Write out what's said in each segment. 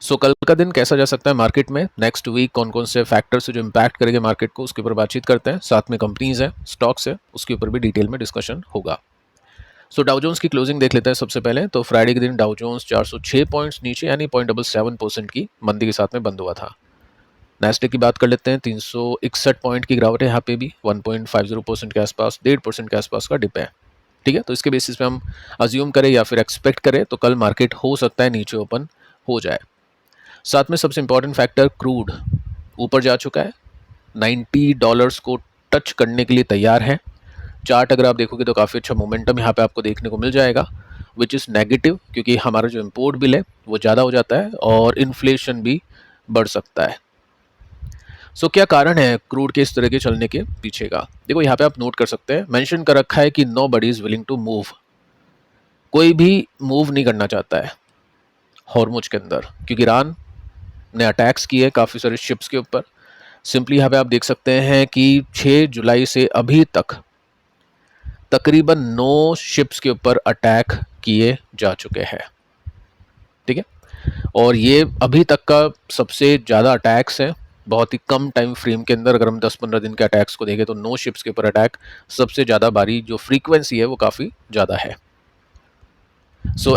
कल का दिन कैसा जा सकता है मार्केट में, नेक्स्ट वीक कौन कौन से फैक्टर्स जो इम्पैक्ट करेंगे मार्केट को, उसके ऊपर बातचीत करते हैं। साथ में कंपनीज है, स्टॉक्स है, उसके ऊपर भी डिटेल में डिस्कशन होगा। डाउ जोन्स की क्लोजिंग देख लेते हैं सबसे पहले। तो फ्राइडे के दिन डाउ जोन्स 406 पॉइंट्स नीचे यानी 0.77% की मंदी के साथ में बंद हुआ था। नेस्डैक की बात कर लेते हैं, 361 पॉइंट की गिरावट है यहाँ पे भी, 1.50% के आसपास, 1.5% के आसपास का डिप है। ठीक है, तो इसके बेसिस पे हम अज्यूम करें या फिर एक्सपेक्ट करें तो कल मार्केट हो सकता है नीचे ओपन हो जाए। साथ में सबसे इंपॉर्टेंट फैक्टर, क्रूड ऊपर जा चुका है, $90 को टच करने के लिए तैयार है। चार्ट अगर आप देखोगे तो काफ़ी अच्छा मोमेंटम यहाँ पे आपको देखने को मिल जाएगा, विच इज़ नेगेटिव, क्योंकि हमारा जो इम्पोर्ट बिल है वो ज़्यादा हो जाता है और इन्फ्लेशन भी बढ़ सकता है। क्या कारण है क्रूड के इस तरह के चलने के पीछे का? देखो यहाँ पे आप नोट कर सकते हैं, मेंशन कर रखा है कि nobody is willing to move. कोई भी मूव नहीं करना चाहता है हॉर्मुज के अंदर, क्योंकि ईरान ने अटैक्स किए काफ़ी सारे शिप्स के ऊपर। सिंपली यहाँ पे आप देख सकते हैं कि 6 जुलाई से अभी तक तकरीबन 9 शिप्स के ऊपर अटैक किए जा चुके हैं। ठीक है, और ये अभी तक का सबसे ज़्यादा अटैक्स है बहुत ही कम टाइम फ्रेम के अंदर। अगर हम 10-15 दिन के अटैक्स को देखें तो 9 शिप्स के ऊपर अटैक सबसे ज़्यादा बारी, जो फ्रीक्वेंसी है वो काफ़ी ज़्यादा है।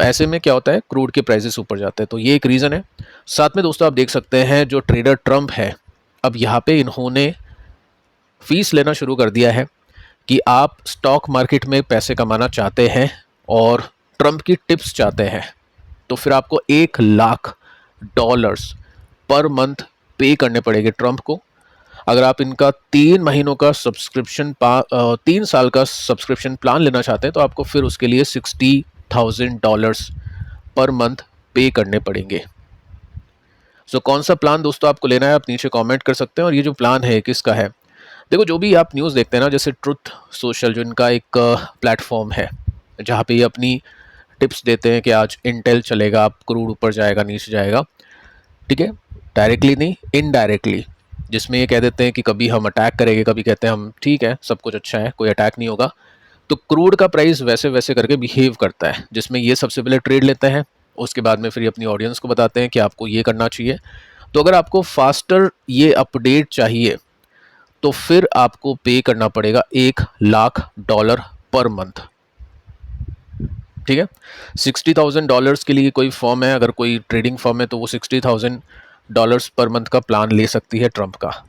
ऐसे में क्या होता है, क्रूड के प्राइसेस ऊपर जाते हैं, तो ये एक रीज़न है। साथ में दोस्तों आप देख सकते हैं जो ट्रेडर ट्रम्प है, अब यहाँ पे इन्होंने फीस लेना शुरू कर दिया है कि आप स्टॉक मार्केट में पैसे कमाना चाहते हैं और ट्रम्प की टिप्स चाहते हैं, तो फिर आपको $1,00,000 पर मंथ पे करने पड़ेंगे ट्रम्प को। अगर आप इनका 3 महीनों का सब्सक्रिप्शन 3 साल का सब्सक्रिप्शन प्लान लेना चाहते हैं तो आपको फिर उसके लिए $60,000 पर मंथ पे करने पड़ेंगे। कौन सा प्लान दोस्तों आपको लेना है, आप नीचे कमेंट कर सकते हैं। और ये जो प्लान है किसका है? देखो, जो भी आप न्यूज़ देखते हैं ना, जैसे ट्रुथ सोशल जो इनका एक प्लेटफॉर्म है जहाँ पे ये अपनी टिप्स देते हैं कि आज इंटेल चलेगा, आप क्रूड ऊपर जाएगा नीचे जाएगा। ठीक है, डायरेक्टली नहीं, इनडायरेक्टली, जिसमें ये कह देते हैं कि कभी हम अटैक करेंगे, कभी कहते हैं हम ठीक है सब कुछ अच्छा है, कोई अटैक नहीं होगा। तो क्रूड का प्राइस वैसे वैसे करके बिहेव करता है, जिसमें ये सबसे पहले ट्रेड लेते हैं, उसके बाद में फिर ये अपनी ऑडियंस को बताते हैं कि आपको ये करना चाहिए। तो अगर आपको फास्टर ये अपडेट चाहिए तो फिर आपको पे करना पड़ेगा $1,00,000 पर मंथ। ठीक है, $60,000 के लिए कोई फॉर्म है, अगर कोई ट्रेडिंग फॉर्म है तो वो $60,000 पर मंथ का प्लान ले सकती है ट्रम्प का।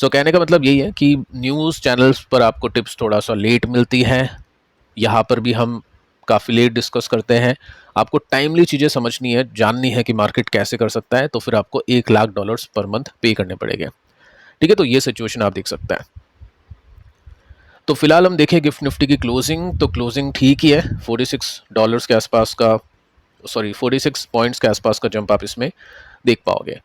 कहने का मतलब यही है कि न्यूज़ चैनल्स पर आपको टिप्स थोड़ा सा लेट मिलती हैं, यहाँ पर भी हम काफ़ी लेट डिस्कस करते हैं। आपको टाइमली चीज़ें समझनी है, जाननी है कि मार्केट कैसे कर सकता है, तो फिर आपको $1,00,000 पर मंथ पे करने पड़ेंगे। ठीक है, तो ये सिचुएशन आप देख सकते हैं। तो फिलहाल हम देखें गिफ्ट निफ्टी की क्लोजिंग, तो क्लोजिंग ठीक ही है, $46 के आसपास का, 46 पॉइंट्स के आसपास का जंप आप इसमें देख पाओगे।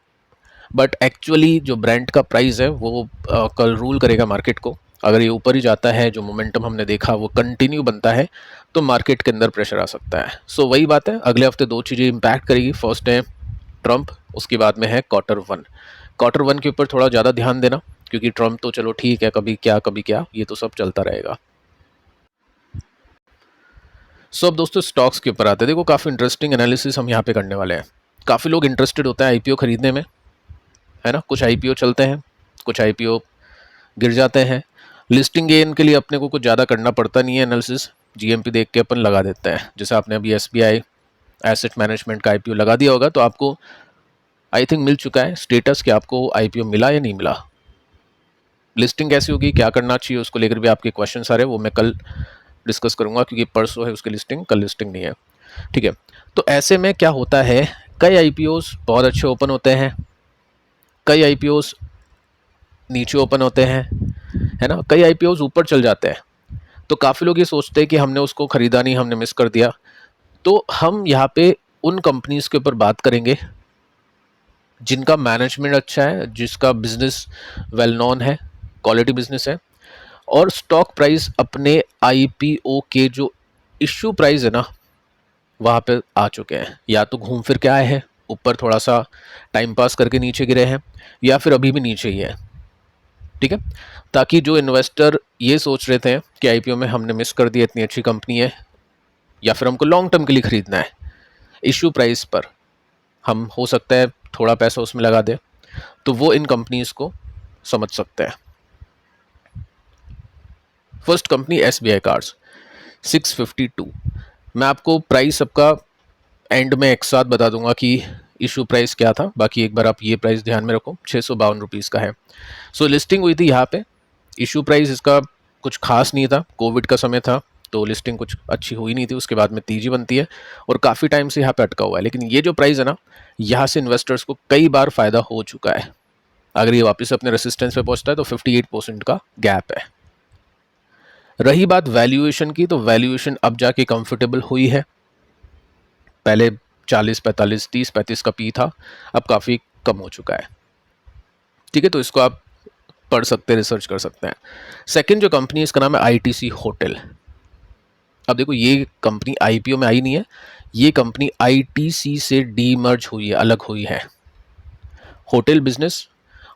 बट एक्चुअली जो ब्रांड का प्राइस है वो कल रूल करेगा मार्केट को। अगर ये ऊपर ही जाता है, जो मोमेंटम हमने देखा वो कंटिन्यू बनता है, तो मार्केट के अंदर प्रेशर आ सकता है। वही बात है, अगले हफ्ते 2 चीज़ें इंपैक्ट करेगी। फर्स्ट है ट्रम्प, उसके बाद में है क्वार्टर वन के ऊपर थोड़ा ज़्यादा ध्यान देना, क्योंकि ट्रम्प तो चलो ठीक है, कभी क्या ये तो सब चलता रहेगा। अब दोस्तों स्टॉक्स के ऊपर आते हैं। देखो, काफ़ी इंटरेस्टिंग एनालिसिस हम यहाँ पे करने वाले हैं। काफ़ी लोग इंटरेस्टेड होते हैं आईपीओ खरीदने में, है ना। कुछ आईपीओ चलते हैं, कुछ आईपीओ गिर जाते हैं। लिस्टिंग गेन के लिए अपने को कुछ ज़्यादा करना पड़ता नहीं है एनालिसिस, जीएमपी देख के अपन लगा देते हैं। जैसे आपने अभी एसबीआई एसेट मैनेजमेंट का आईपीओ लगा दिया होगा, तो आपको आई थिंक मिल चुका है स्टेटस कि आपको आईपीओ मिला या नहीं मिला। लिस्टिंग कैसी होगी, क्या करना चाहिए, उसको लेकर भी आपके क्वेश्चन आ रहे हैं, वो मैं कल डिस्कस करूंगा, क्योंकि परसों है उसकी लिस्टिंग, कल लिस्टिंग नहीं है। ठीक है, तो ऐसे में क्या होता है, कई आईपीओस बहुत अच्छे ओपन होते हैं, कई आईपीओस नीचे ओपन होते हैं, है ना, कई आईपीओस ऊपर चल जाते हैं। तो काफ़ी लोग ये सोचते हैं कि हमने उसको खरीदा नहीं, हमने मिस कर दिया। तो हम यहाँ पे उन कंपनीज के ऊपर बात करेंगे जिनका मैनेजमेंट अच्छा है, जिसका बिजनेस वेल नोन है, क्वालिटी बिजनेस है, और स्टॉक प्राइस अपने आईपीओ के जो इश्यू प्राइस है ना वहाँ पे आ चुके हैं। या तो घूम फिर के आए हैं, ऊपर थोड़ा सा टाइम पास करके नीचे गिरे हैं, या फिर अभी भी नीचे ही है। ठीक है, ताकि जो इन्वेस्टर ये सोच रहे थे कि आईपीओ में हमने मिस कर दिया, इतनी अच्छी कंपनी है, या फिर हमको लॉन्ग टर्म के लिए खरीदना है, इश्यू प्राइस पर हम हो सकता है थोड़ा पैसा उसमें लगा दें, तो वो इन कंपनीज को समझ सकते हैं। First company SBI cards 652। मैं आपको प्राइस सबका एंड में एक साथ बता दूंगा कि इशू प्राइस क्या था, बाकी एक बार आप ये प्राइस ध्यान में रखो, 652 रुपीज़ का है। सो लिस्टिंग हुई थी यहाँ पे। इशू प्राइस इसका कुछ खास नहीं था, कोविड का समय था तो लिस्टिंग कुछ अच्छी हुई नहीं थी, उसके बाद में तीजी बनती है और काफ़ी टाइम से यहाँ पे अटका हुआ है। लेकिन ये जो प्राइस है ना, यहाँ से इन्वेस्टर्स को कई बार फ़ायदा हो चुका है। अगर ये वापस अपने रेसिस्टेंस पे पहुँचता है तो 58% का गैप है। रही बात वैल्यूएशन की, तो वैल्यूएशन अब जाके कंफर्टेबल हुई है। पहले 40, 45, 30, 35 का पी था, अब काफ़ी कम हो चुका है। ठीक है, तो इसको आप पढ़ सकते हैं, रिसर्च कर सकते हैं। सेकंड जो कंपनी है इसका नाम है ITC होटल। अब देखो ये कंपनी IPO में आई नहीं है, ये कंपनी ITC से डीमर्ज हुई है, अलग हुई है। होटल बिजनेस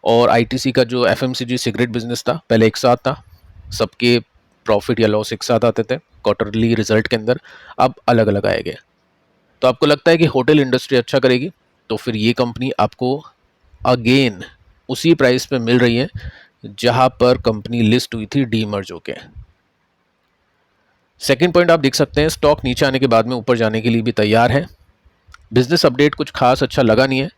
और ITC का जो FMCG सिगरेट बिजनेस था पहले एक साथ था, सबके प्रॉफिट या लॉस एक साथ आते थे क्वार्टरली रिजल्ट के अंदर, अब अलग अलग आए गए। तो आपको लगता है कि होटल इंडस्ट्री अच्छा करेगी, तो फिर ये कंपनी आपको अगेन उसी प्राइस पे मिल रही है जहां पर कंपनी लिस्ट हुई थी डीमर्ज होके। सेकंड पॉइंट आप देख सकते हैं, स्टॉक नीचे आने के बाद में ऊपर जाने के लिए भी तैयार है। बिजनेस अपडेट कुछ खास अच्छा लगा नहीं है,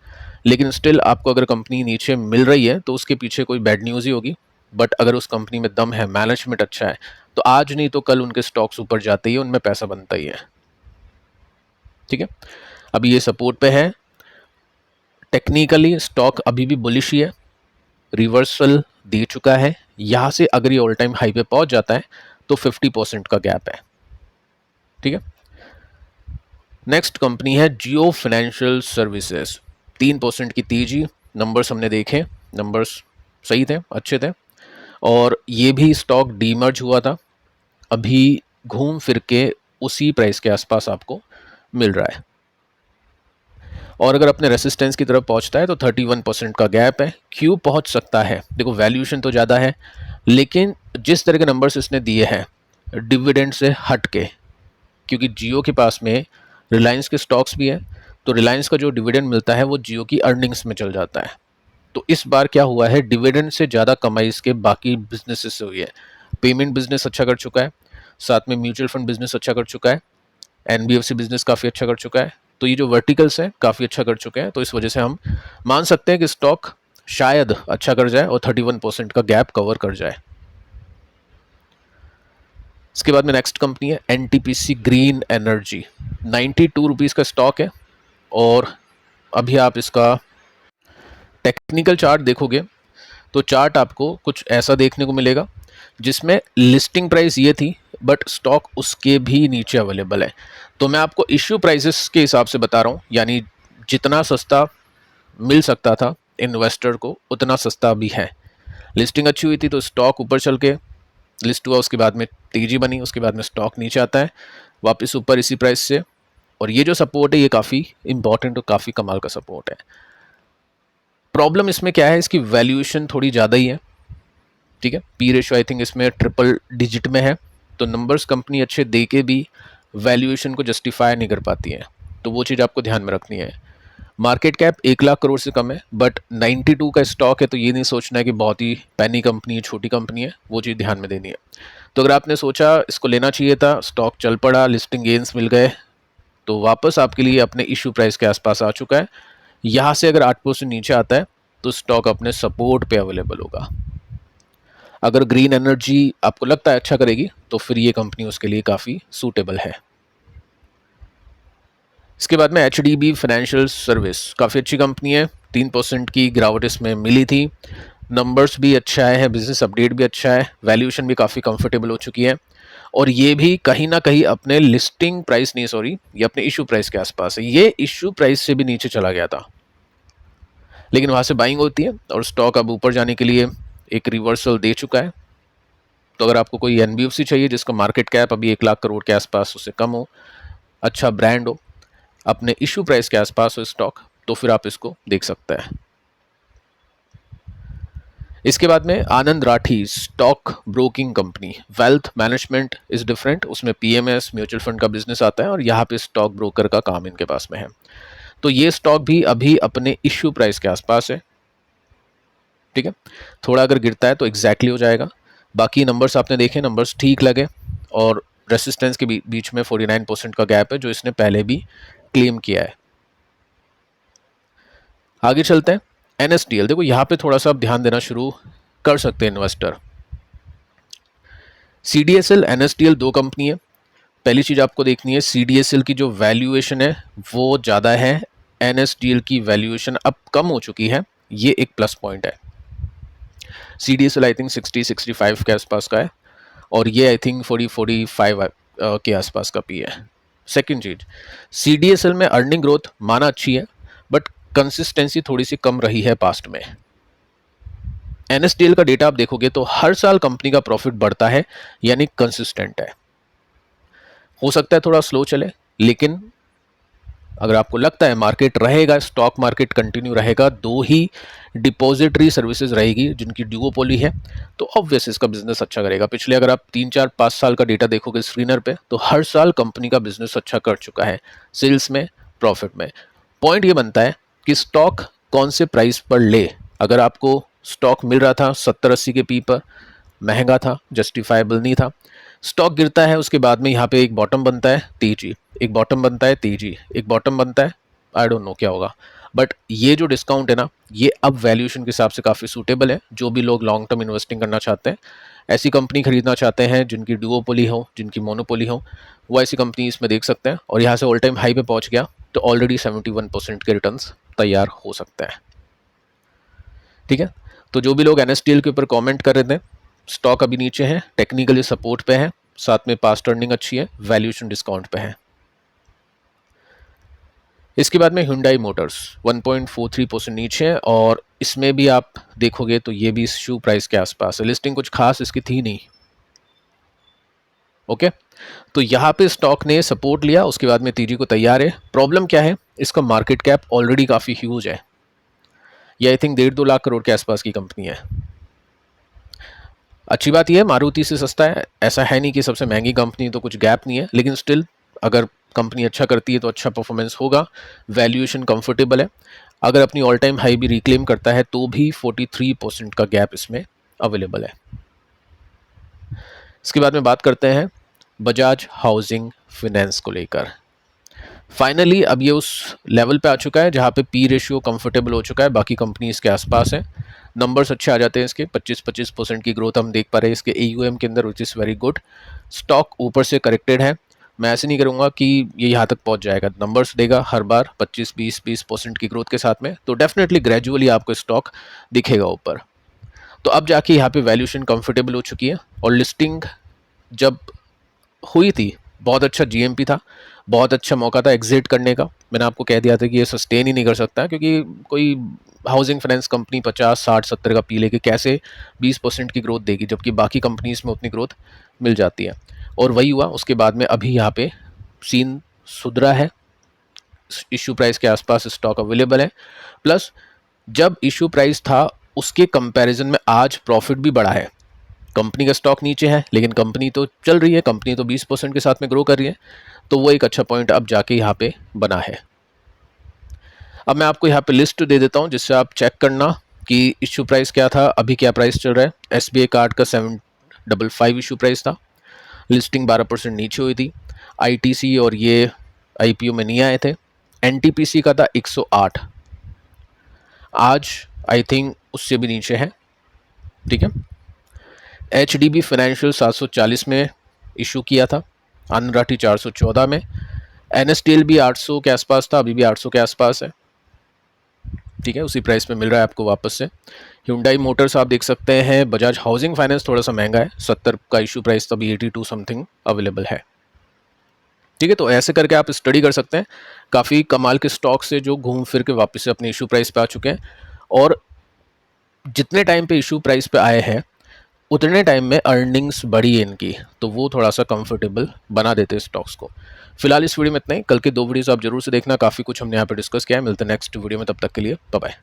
लेकिन स्टिल आपको अगर कंपनी नीचे मिल रही है तो उसके पीछे कोई बैड न्यूज़ ही होगी। बट अगर उस कंपनी में दम है, मैनेजमेंट अच्छा है, तो आज नहीं तो कल उनके स्टॉक्स ऊपर जाते ही, उनमें पैसा बनता ही है। ठीक है, अभी ये सपोर्ट पे है। टेक्निकली स्टॉक अभी भी बुलिश ही है, रिवर्सल दे चुका है। यहाँ से अगर ये ऑल टाइम हाई पे पहुंच जाता है तो 50% का गैप है। ठीक है, नेक्स्ट कंपनी है जियो फाइनेंशियल सर्विसेज, 3% की तेजी। नंबर्स हमने देखे, नंबर्स सही थे, अच्छे थे, और ये भी स्टॉक डीमर्ज हुआ था, अभी घूम फिर के उसी प्राइस के आसपास आपको मिल रहा है। और अगर अपने रेसिस्टेंस की तरफ पहुंचता है तो 31% का गैप है। क्यों पहुंच सकता है? देखो वैल्यूएशन तो ज़्यादा है, लेकिन जिस तरह के नंबर्स इसने दिए हैं डिविडेंड से हट के, क्योंकि जियो के पास में रिलायंस के स्टॉक्स भी हैं, तो रिलायंस का जो डिविडेंड मिलता है वो जियो की अर्निंग्स में चल जाता है। तो इस बार क्या हुआ है, डिविडेंड से ज़्यादा कमाई इसके बाकी बिजनेसेस से हुई है। पेमेंट बिजनेस अच्छा कर चुका है, साथ में म्यूचुअल फंड बिजनेस अच्छा कर चुका है, NBFC बिजनेस काफ़ी अच्छा कर चुका है। तो ये जो वर्टिकल्स हैं काफ़ी अच्छा कर चुके हैं, तो इस वजह से हम मान सकते हैं कि स्टॉक शायद अच्छा कर जाए और 31% का गैप कवर कर जाए। इसके बाद में नेक्स्ट कंपनी है NTPC ग्रीन एनर्जी, 92 रुपीज़ का स्टॉक है। और अभी आप इसका टेक्निकल चार्ट देखोगे तो चार्ट आपको कुछ ऐसा देखने को मिलेगा जिसमें लिस्टिंग प्राइस ये थी बट स्टॉक उसके भी नीचे अवेलेबल है। तो मैं आपको इश्यू प्राइसेस के हिसाब से बता रहा हूँ, यानी जितना सस्ता मिल सकता था इन्वेस्टर को उतना सस्ता भी है। लिस्टिंग अच्छी हुई थी तो स्टॉक ऊपर चल के लिस्ट हुआ, उसके बाद में तेजी बनी, उसके बाद में स्टॉक नीचे आता है वापस ऊपर इसी प्राइस से। और ये जो सपोर्ट है ये काफ़ी इंपॉर्टेंट और काफ़ी कमाल का सपोर्ट है। प्रॉब्लम इसमें क्या है, इसकी वैल्यूएशन थोड़ी ज़्यादा ही है। ठीक है, पी रेशियो आई थिंक इसमें ट्रिपल डिजिट में है, तो नंबर्स कंपनी अच्छे दे के भी वैल्यूएशन को जस्टिफाई नहीं कर पाती है, तो वो चीज़ आपको ध्यान में रखनी है। मार्केट कैप 1 लाख करोड़ से कम है, बट 92 का स्टॉक है, तो ये नहीं सोचना है कि बहुत ही पैनी कंपनी है, छोटी कंपनी है, वो चीज़ ध्यान में देनी है। तो अगर आपने सोचा इसको लेना चाहिए था, स्टॉक चल पड़ा, लिस्टिंग गेन्स मिल गए, तो वापस आपके लिए अपने इशू प्राइस के आसपास आ चुका है। यहाँ से अगर 8% नीचे आता है तो स्टॉक अपने सपोर्ट पे अवेलेबल होगा। अगर ग्रीन एनर्जी आपको लगता है अच्छा करेगी तो फिर ये कंपनी उसके लिए काफ़ी सूटेबल है। इसके बाद में HDB फाइनेंशियल सर्विस, काफ़ी अच्छी कंपनी है, 3% की गिरावट इसमें मिली थी। नंबर्स भी अच्छा है, बिजनेस अपडेट भी अच्छा है, वैल्यूएशन भी काफ़ी कंफर्टेबल हो चुकी है, और ये भी कहीं ना कहीं अपने लिस्टिंग प्राइस नहीं, सॉरी, ये अपने इशू प्राइस के आसपास है। ये इशू प्राइस से भी नीचे चला गया था, लेकिन वहाँ से बाइंग होती है और स्टॉक अब ऊपर जाने के लिए एक रिवर्सल दे चुका है। तो अगर आपको कोई NBFC चाहिए जिसका मार्केट कैप अभी 1 लाख करोड़ के आसपास उससे कम हो, अच्छा ब्रांड हो, अपने इशू प्राइस के आसपास हो स्टॉक, तो फिर आप इसको देख सकते हैं। इसके बाद में Anand Rathi stock broking company, wealth management is different, उसमें PMS म्यूचुअल फंड का बिजनेस आता है और यहाँ पे स्टॉक ब्रोकर का काम इनके पास में है। तो ये स्टॉक भी अभी अपने इश्यू प्राइस के आसपास है, ठीक है। थोड़ा अगर गिरता है तो एग्जैक्टली हो जाएगा। बाकी नंबर्स आपने देखे, नंबर्स ठीक लगे, और रेसिस्टेंस के बीच में 49% का गैप है जो इसने पहले भी क्लेम किया है। आगे चलते हैं। NSDL, देखो यहाँ पे थोड़ा सा आप ध्यान देना शुरू कर सकते हैं इन्वेस्टर। CDSL, NSDL दो कंपनी है। पहली चीज आपको देखनी है, CDSL की जो वैल्यूएशन है वो ज़्यादा है, NSDL की वैल्यूएशन अब कम हो चुकी है, ये एक प्लस पॉइंट है। CDSL आई थिंक 60-65 के आसपास का है, और ये आई थिंक 40-45 के आसपास का पी है। सेकेंड चीज, CDSL में अर्निंग ग्रोथ माना अच्छी है, बट कंसिस्टेंसी थोड़ी सी कम रही है पास्ट में। NSDL का डेटा आप देखोगे तो हर साल कंपनी का प्रॉफिट बढ़ता है, यानी कंसिस्टेंट है। हो सकता है थोड़ा स्लो चले, लेकिन अगर आपको लगता है मार्केट रहेगा, स्टॉक मार्केट कंटिन्यू रहेगा, दो ही डिपॉजिटरी सर्विसेज रहेगी जिनकी ड्यूओपोली है, तो ऑब्वियस इसका बिजनेस अच्छा करेगा। पिछले अगर आप 3-4-5 साल का डेटा देखोगे स्क्रीनर पे, तो हर साल कंपनी का बिजनेस अच्छा कर चुका है, सेल्स में, प्रॉफिट में। पॉइंट ये बनता है कि स्टॉक कौन से प्राइस पर ले। अगर आपको स्टॉक मिल रहा था 70-80 के पी पर, महंगा था, जस्टिफाइबल नहीं था, स्टॉक गिरता है, उसके बाद में यहाँ पे एक बॉटम बनता है, तेजी, एक बॉटम बनता है, तेजी, एक बॉटम बनता है, आई डोंट नो क्या होगा, बट ये जो डिस्काउंट है ना, ये अब वैल्यूएशन के हिसाब से काफ़ी सूटेबल है। जो भी लोग लॉन्ग टर्म इन्वेस्टिंग करना चाहते हैं, ऐसी कंपनी खरीदना चाहते हैं जिनकी डुओपोली हो, जिनकी मोनोपोली हो, वो ऐसी कंपनी इसमें देख सकते हैं। और यहाँ से ऑल टाइम हाई पे पहुँच गया तो ऑलरेडी 71% के रिटर्न्स तैयार हो सकते हैं, ठीक है। तो जो भी लोग NSDL के ऊपर कमेंट कर रहे थे, स्टॉक अभी नीचे है, टेक्निकली सपोर्ट पे है, साथ में पास्ट अर्निंग अच्छी है, वैल्यूएशन डिस्काउंट पे है। इसके बाद में Hyundai मोटर्स 1.43% नीचे है, और इसमें भी आप देखोगे तो ये भी इश्यू प्राइस के आसपास है। लिस्टिंग कुछ खास इसकी थी नहीं, ओके। तो यहाँ पे स्टॉक ने सपोर्ट लिया, उसके बाद में तेजी को तैयार है। प्रॉब्लम क्या है, इसका मार्केट कैप ऑलरेडी काफ़ी ह्यूज है, ये आई थिंक 1.5-2 लाख करोड़ के आसपास की कंपनी है। अच्छी बात यह है मारुति से सस्ता है, ऐसा है नहीं कि सबसे महंगी कंपनी, तो कुछ गैप नहीं है, लेकिन स्टिल अगर कंपनी अच्छा करती है तो अच्छा परफॉर्मेंस होगा, वैल्यूएशन कंफर्टेबल है। अगर अपनी ऑल टाइम हाई भी रिक्लेम करता है तो भी 43% का गैप इसमें अवेलेबल है। इसके बाद में बात करते हैं बजाज हाउसिंग फाइनेंस को लेकर। फाइनली अब ये उस लेवल पे आ चुका है जहाँ पे पी रेशियो कंफर्टेबल हो चुका है, बाकी कंपनी इसके आसपास है, नंबर्स अच्छे आ जाते हैं इसके, 25% की ग्रोथ हम देख पा रहे हैं इसके AUM के अंदर, which is very good. Stock ऊपर से करेक्टेड है, मैं ऐसे नहीं करूँगा कि ये यहाँ तक पहुँच जाएगा, नंबर्स देगा हर बार 25-20% की ग्रोथ के साथ में, तो डेफिनेटली ग्रेजुअली आपको स्टॉक दिखेगा ऊपर। तो अब जाके यहाँ पे वैल्यूएशन कंफर्टेबल हो चुकी है, और लिस्टिंग जब हुई थी बहुत अच्छा GMP था, बहुत अच्छा मौका था एग्जिट करने का। मैंने आपको कह दिया था कि ये सस्टेन ही नहीं कर सकता, क्योंकि कोई हाउसिंग फाइनेंस कंपनी 50-60-70 का पी लेके कैसे 20% की ग्रोथ देगी, जबकि बाकी कंपनीज में उतनी ग्रोथ मिल जाती है, और वही हुआ। उसके बाद में अभी यहाँ पे सीन सुधरा है, इशू प्राइस के आसपास स्टॉक अवेलेबल है, प्लस जब इशू प्राइस था उसके कंपैरिजन में आज प्रॉफिट भी बढ़ा है। कंपनी का स्टॉक नीचे है, लेकिन कंपनी तो चल रही है, कंपनी तो 20% के साथ में ग्रो कर रही है, तो वो एक अच्छा पॉइंट अब जाके यहाँ पे बना है। अब मैं आपको यहाँ पे लिस्ट दे देता हूँ जिससे आप चेक करना कि इशू प्राइस क्या था, अभी क्या प्राइस चल रहा है। SBI कार्ड का 755 इशू प्राइस था, लिस्टिंग 12% नीचे हुई थी। ITC और ये IPO में नहीं आए थे। NTPC का था 108, आज आई थिंक उससे भी नीचे है, ठीक है। HDB फाइनेंशियल 740 में इशू किया था, अनराठी 414 में। NSDL भी 800 के आसपास था, अभी भी 800 के आसपास है, ठीक है, उसी प्राइस पे मिल रहा है आपको वापस से। Hyundai मोटर्स आप देख सकते हैं। बजाज हाउसिंग फाइनेंस थोड़ा सा महंगा है, 70 का इशू प्राइस, तभी 82 समथिंग अवेलेबल है, ठीक है। तो ऐसे करके आप स्टडी कर सकते हैं, काफ़ी कमाल के स्टॉक से जो घूम फिर के वापस से अपने इशू प्राइस पे आ चुके हैं, और जितने टाइम पे इशू प्राइस पे आए हैं उतने टाइम में अर्निंग्स बढ़ी है इनकी, तो वो थोड़ा सा कंफर्टेबल बना देते हैं स्टॉक्स को। फिलहाल इस वीडियो में इतना ही, कल के 2 वीडियोस आप जरूर से देखना, काफ़ी कुछ हमने यहाँ पे डिस्कस किया है। मिलते हैं नेक्स्ट वीडियो में, तब तक के लिए बाय बाय।